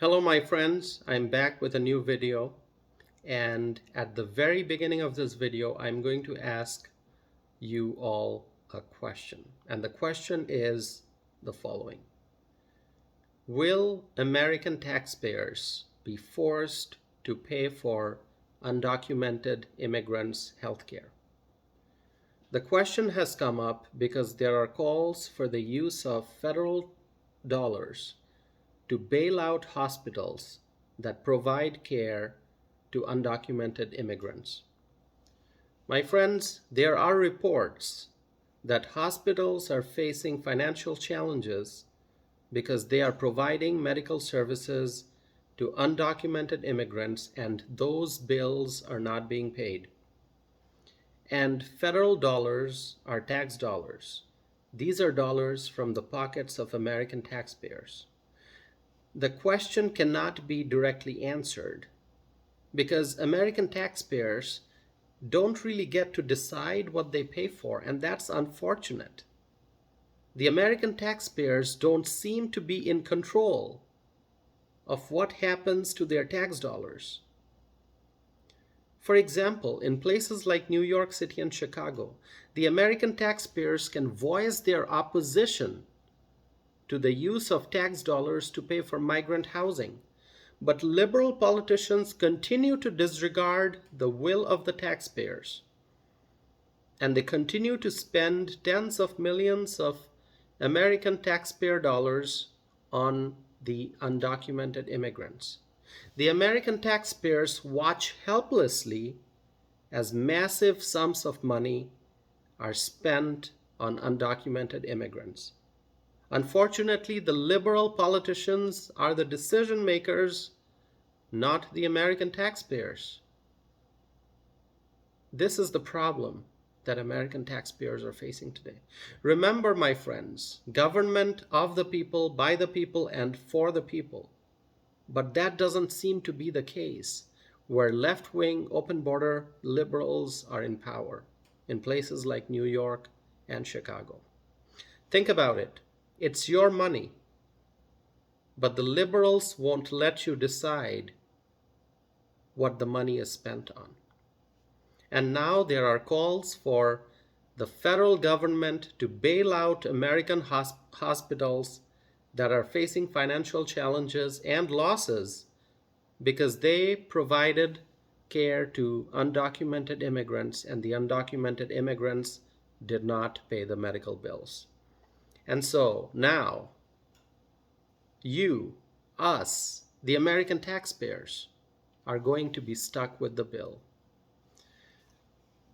Hello my friends, I'm back with a new video, and at the very beginning of this video I'm going to ask you all a question, and the question is the following. Will American taxpayers be forced to pay for undocumented immigrants' health care? The question has come up because there are calls for the use of federal dollars to bail out hospitals that provide care to undocumented immigrants. My friends, there are reports that hospitals are facing financial challenges because they are providing medical services to undocumented immigrants and those bills are not being paid. And federal dollars are tax dollars. These are dollars from the pockets of American taxpayers. The question cannot be directly answered because American taxpayers don't really get to decide what they pay for, and that's unfortunate. The American taxpayers don't seem to be in control of what happens to their tax dollars. For example, in places like New York City and Chicago, the American taxpayers can voice their opposition to the use of tax dollars to pay for migrant housing. But liberal politicians continue to disregard the will of the taxpayers. And they continue to spend tens of millions of American taxpayer dollars on the undocumented immigrants. The American taxpayers watch helplessly as massive sums of money are spent on undocumented immigrants. Unfortunately, the liberal politicians are the decision makers, not the American taxpayers. This is the problem that American taxpayers are facing today. Remember, my friends, government of the people, by the people, and for the people. But that doesn't seem to be the case where left-wing, open-border liberals are in power in places like New York and Chicago. Think about it. It's your money, but the liberals won't let you decide what the money is spent on. And now there are calls for the federal government to bail out American hospitals that are facing financial challenges and losses because they provided care to undocumented immigrants and the undocumented immigrants did not pay the medical bills. And so now, you, us, the American taxpayers, are going to be stuck with the bill.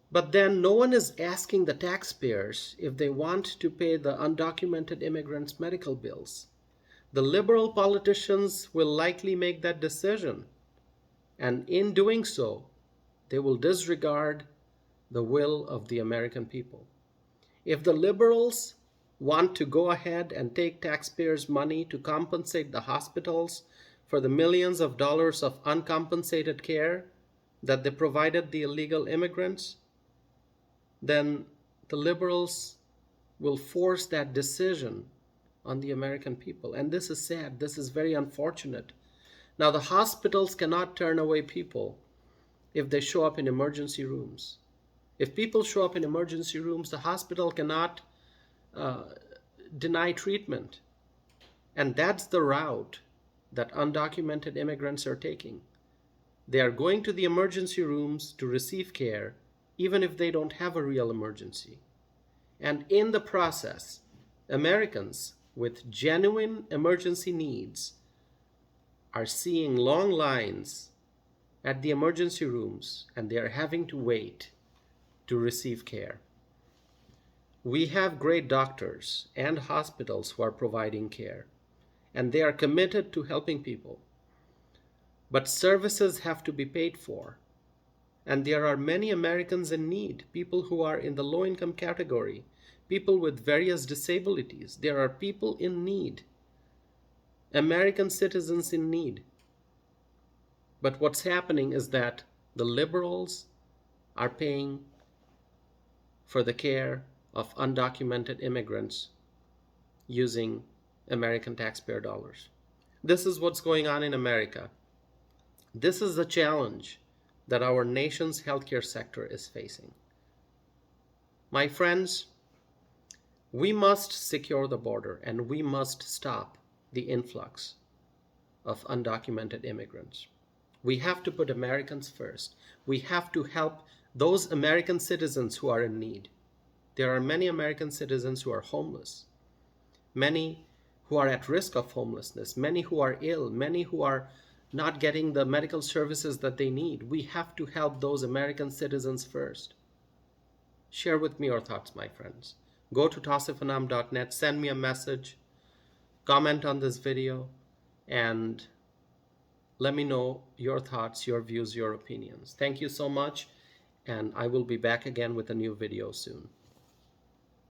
But then no one is asking the taxpayers if they want to pay the undocumented immigrants' medical bills. The liberal politicians will likely make that decision. And in doing so, they will disregard the will of the American people. If the liberals want to go ahead and take taxpayers' money to compensate the hospitals for the millions of dollars of uncompensated care that they provided the illegal immigrants, then the liberals will force that decision on the American people. And this is sad. This is very unfortunate. Now, the hospitals cannot turn away people if they show up in emergency rooms. If people show up in emergency rooms, the hospital cannot deny treatment. And that's the route that undocumented immigrants are taking. They are going to the emergency rooms to receive care, even if they don't have a real emergency. And in the process, Americans with genuine emergency needs are seeing long lines at the emergency rooms, and they are having to wait to receive care. We have great doctors and hospitals who are providing care, and they are committed to helping people. But services have to be paid for. And there are many Americans in need, people who are in the low-income category, people with various disabilities. There are people in need, American citizens in need. But what's happening is that the liberals are paying for the care of undocumented immigrants using American taxpayer dollars. This is what's going on in America. This is the challenge that our nation's healthcare sector is facing. My friends, we must secure the border and we must stop the influx of undocumented immigrants. We have to put Americans first. We have to help those American citizens who are in need. There are many American citizens who are homeless, many who are at risk of homelessness, many who are ill, many who are not getting the medical services that they need. We have to help those American citizens first. Share with me your thoughts, my friends. Go to tasifanam.net, send me a message, comment on this video, and let me know your thoughts, your views, your opinions. Thank you so much, and I will be back again with a new video soon.